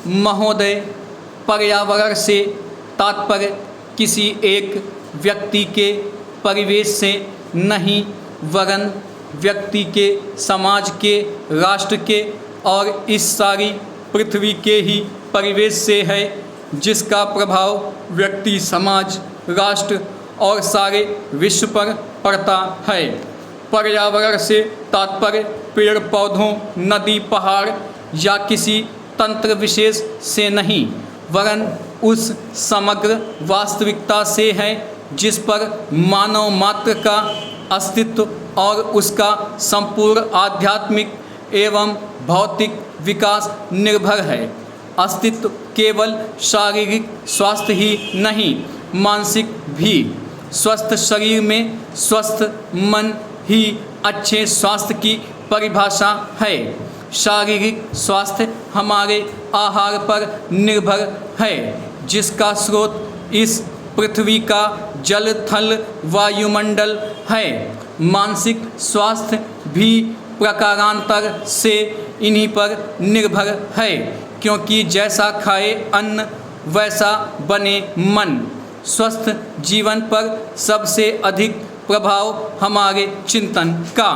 महोदय, पर्यावरण से तात्पर्य किसी एक व्यक्ति के परिवेश से नहीं वरन व्यक्ति के, समाज के, राष्ट्र के और इस सारी पृथ्वी के ही परिवेश से है, जिसका प्रभाव व्यक्ति, समाज, राष्ट्र और सारे विश्व पर पड़ता है। पर्यावरण से तात्पर्य पेड़ पौधों, नदी, पहाड़ या किसी तंत्र विशेष से नहीं वरन उस समग्र वास्तविकता से है जिस पर मानव मात्र का अस्तित्व और उसका संपूर्ण आध्यात्मिक एवं भौतिक विकास निर्भर है। अस्तित्व केवल शारीरिक स्वास्थ्य ही नहीं, मानसिक भी। स्वस्थ शरीर में स्वस्थ मन ही अच्छे स्वास्थ्य की परिभाषा है। शारीरिक स्वास्थ्य हमारे आहार पर निर्भर है, जिसका स्रोत इस पृथ्वी का जल, थल, वायुमंडल है। मानसिक स्वास्थ्य भी प्रकारांतर से इन्हीं पर निर्भर है, क्योंकि जैसा खाए अन्न वैसा बने मन। स्वस्थ जीवन पर सबसे अधिक प्रभाव हमारे चिंतन का,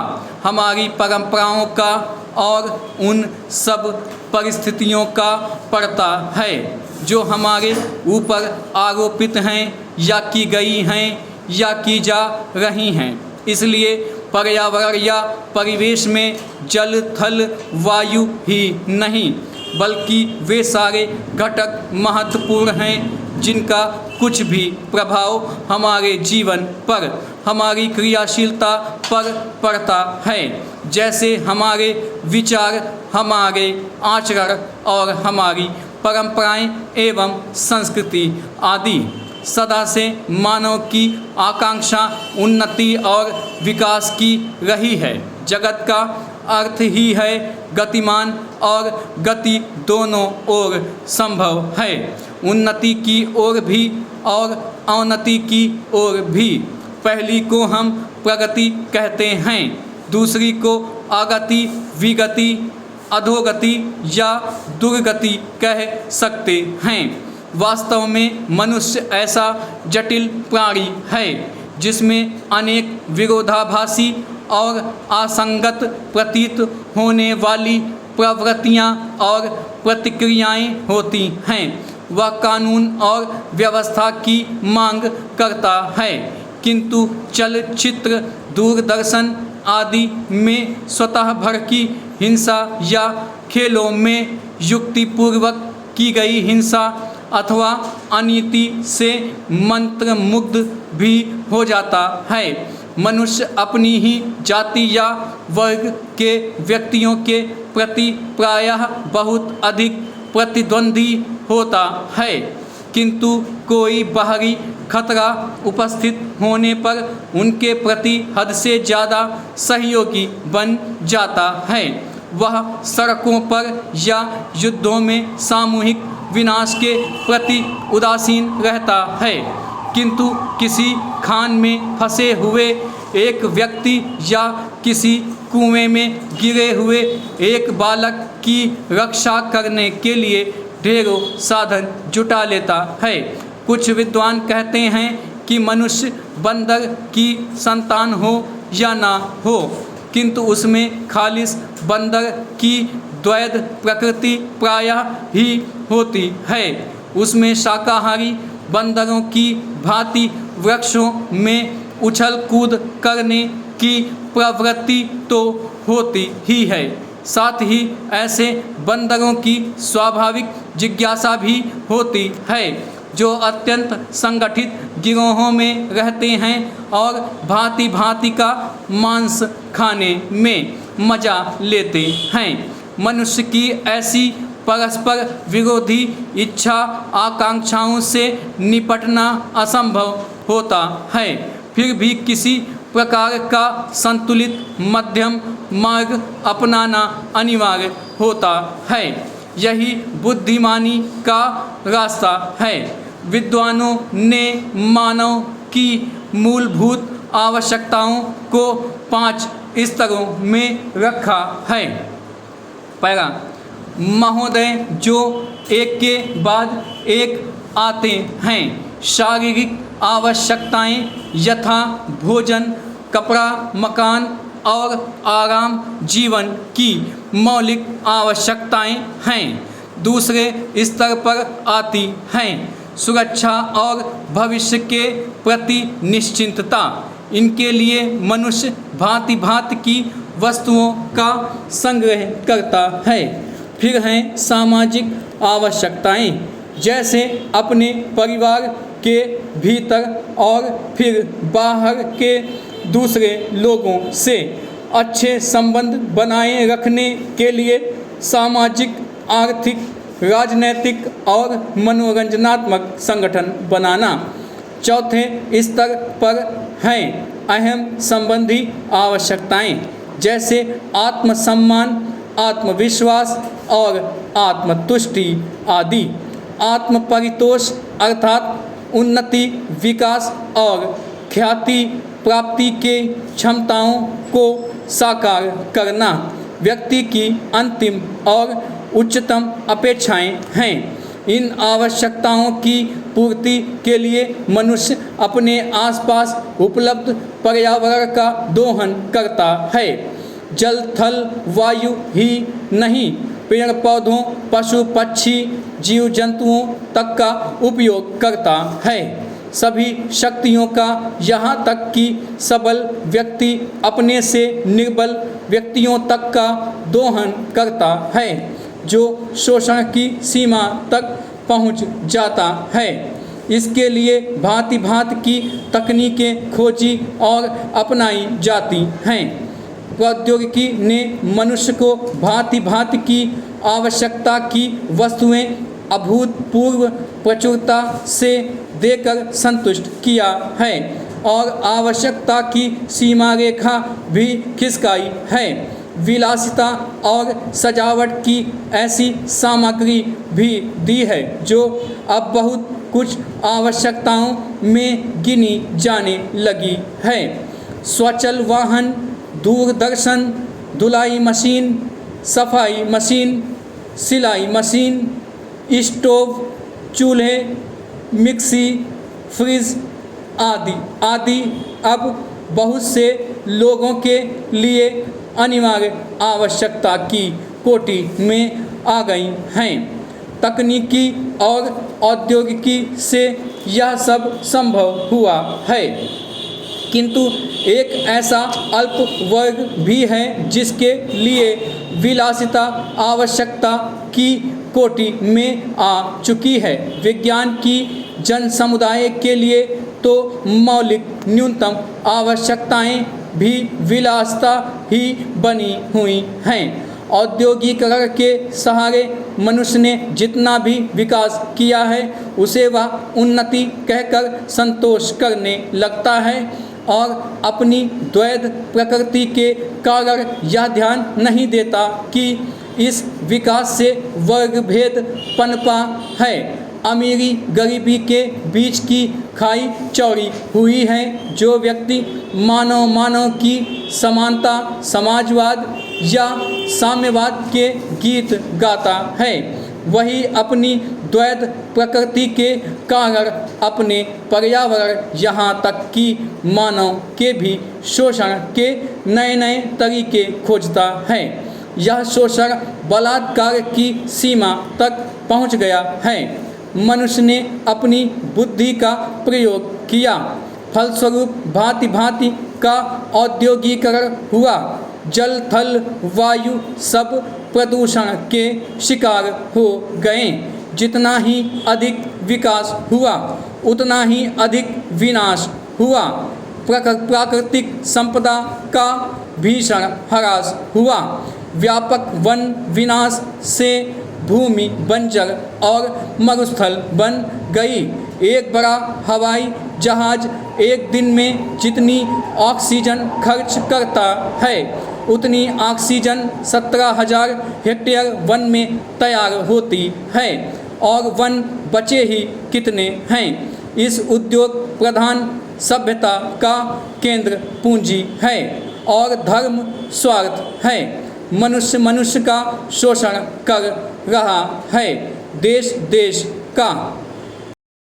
हमारी परंपराओं का और उन सब परिस्थितियों का पड़ता है जो हमारे ऊपर आरोपित हैं या की गई हैं या की जा रही हैं। इसलिए पर्यावरण या परिवेश में जल, थल, वायु ही नहीं बल्कि वे सारे घटक महत्वपूर्ण हैं जिनका कुछ भी प्रभाव हमारे जीवन पर, हमारी क्रियाशीलता पर पड़ता है। जैसे हमारे विचार, हमारे आचरण और हमारी परंपराएं एवं संस्कृति आदि। सदा से मानव की आकांक्षा उन्नति और विकास की रही है। जगत का अर्थ ही है गतिमान और गति दोनों ओर संभव है। उन्नति की ओर भी और अवनति की ओर भी। पहली को हम प्रगति कहते हैं, दूसरी को अगति, विगति, अधोगति या दुर्गति कह सकते हैं। वास्तव में मनुष्य ऐसा जटिल प्राणी है जिसमें अनेक विरोधाभासी और असंगत प्रतीत होने वाली प्रवृत्तियां और प्रतिक्रियाएं होती हैं। वह कानून और व्यवस्था की मांग करता है, किंतु चलचित्र, दूरदर्शन आदि में स्वतः भर की हिंसा या खेलों में युक्तिपूर्वक की गई हिंसा अथवा अनीति से मंत्रमुग्ध भी हो जाता है। मनुष्य अपनी ही जाति या वर्ग के व्यक्तियों के प्रति प्रायः बहुत अधिक प्रतिद्वंदी होता है, किंतु कोई बाहरी खतरा उपस्थित होने पर उनके प्रति हद से ज़्यादा सहयोगी बन जाता है। वह सड़कों पर या युद्धों में सामूहिक विनाश के प्रति उदासीन रहता है, किंतु किसी खान में फंसे हुए एक व्यक्ति या किसी कुएं में गिरे हुए एक बालक की रक्षा करने के लिए ढेरों साधन जुटा लेता है। कुछ विद्वान कहते हैं कि मनुष्य बंदर की संतान हो या ना हो, किंतु उसमें खालिस बंदर की द्वैध प्रकृति प्रायः ही होती है। उसमें शाकाहारी बंदरों की भांति वृक्षों में उछल कूद करने की प्रवृत्ति तो होती ही है, साथ ही ऐसे बंदरों की स्वाभाविक जिज्ञासा भी होती है जो अत्यंत संगठित गिरोहों में रहते हैं और भांति भांति का मांस खाने में मजा लेते हैं। मनुष्य की ऐसी परस्पर विरोधी इच्छा आकांक्षाओं से निपटना असंभव होता है, फिर भी किसी प्रकार का संतुलित मध्यम मार्ग अपनाना अनिवार्य होता है। यही बुद्धिमानी का रास्ता है। विद्वानों ने मानव की मूलभूत आवश्यकताओं को 5 स्तरों में रखा है। पहला, महोदय जो एक के बाद एक आते हैं। शारीरिक आवश्यकताएं यथा भोजन, कपड़ा, मकान और आराम जीवन की मौलिक आवश्यकताएं हैं। दूसरे स्तर पर आती हैं सुरक्षा और भविष्य के प्रति निश्चिंतता। इनके लिए मनुष्य भांति भांति की वस्तुओं का संग्रह करता है। फिर हैं सामाजिक आवश्यकताएं, जैसे अपने परिवार के भीतर और फिर बाहर के दूसरे लोगों से अच्छे संबंध बनाए रखने के लिए सामाजिक, आर्थिक, राजनैतिक और मनोरंजनात्मक संगठन बनाना। चौथे स्तर पर हैं अहम संबंधी आवश्यकताएं, जैसे आत्मसम्मान, आत्मविश्वास और आत्मतुष्टि आदि। आत्मपरितोष अर्थात उन्नति, विकास और ख्याति प्राप्ति के क्षमताओं को साकार करना व्यक्ति की अंतिम और उच्चतम अपेक्षाएं हैं। इन आवश्यकताओं की पूर्ति के लिए मनुष्य अपने आसपास उपलब्ध पर्यावरण का दोहन करता है। जल, थल, वायु ही नहीं, पेड़ पौधों, पशु पक्षी, जीव जंतुओं तक का उपयोग करता है। सभी शक्तियों का, यहाँ तक कि सबल व्यक्ति अपने से निर्बल व्यक्तियों तक का दोहन करता है, जो शोषण की सीमा तक पहुँच जाता है। इसके लिए भांति भांति की तकनीकें खोजी और अपनाई जाती हैं। प्रौद्योगिकी ने मनुष्य को भांति भांति की आवश्यकता की वस्तुएं अभूतपूर्व प्रचुरता से देकर संतुष्ट किया है और आवश्यकता की सीमा रेखा भी खिसकाई है। विलासिता और सजावट की ऐसी सामग्री भी दी है जो अब बहुत कुछ आवश्यकताओं में गिनी जाने लगी है। स्वचल वाहन, दूरदर्शन, धुलाई मशीन, सफाई मशीन, सिलाई मशीन, स्टोव, चूल्हे, मिक्सी, फ्रिज आदि आदि अब बहुत से लोगों के लिए अनिवार्य आवश्यकता की कोटि में आ गई हैं। तकनीकी और औद्योगिकी से यह सब संभव हुआ है, किंतु एक ऐसा अल्प वर्ग भी है जिसके लिए विलासिता आवश्यकता की कोटि में आ चुकी है। विज्ञान की जन समुदाय के लिए तो मौलिक न्यूनतम आवश्यकताएं भी विलासिता ही बनी हुई हैं। औद्योगिकरण के सहारे मनुष्य ने जितना भी विकास किया है उसे वह उन्नति कहकर संतोष करने लगता है और अपनी द्वैध प्रकृति के कारण यह ध्यान नहीं देता कि इस विकास से वर्ग भेद पनपा है। अमीरी गरीबी के बीच की खाई चौड़ी हुई है। जो व्यक्ति मानव की समानता, समाजवाद या साम्यवाद के गीत गाता है, वही अपनी द्वैध प्रकृति के कारण अपने पर्यावरण, यहाँ तक कि मानव के भी शोषण के नए नए तरीके खोजता है। यह शोषण बलात्कार की सीमा तक पहुँच गया है। मनुष्य ने अपनी बुद्धि का प्रयोग किया, फलस्वरूप भांति भांति का औद्योगिकरण हुआ। जल, थल, वायु सब प्रदूषण के शिकार हो गए। जितना ही अधिक विकास हुआ उतना ही अधिक विनाश हुआ। प्राकृतिक संपदा का भीषण ह्रास हुआ। व्यापक वन विनाश से भूमि बंजर और मरुस्थल बन गई। एक बड़ा हवाई जहाज एक दिन में जितनी ऑक्सीजन खर्च करता है उतनी ऑक्सीजन 17,000 हेक्टेयर वन में तैयार होती है, और वन बचे ही कितने हैं। इस उद्योग प्रधान सभ्यता का केंद्र पूंजी है और धर्म स्वार्थ है। मनुष्य का शोषण कर रहा है। देश देश का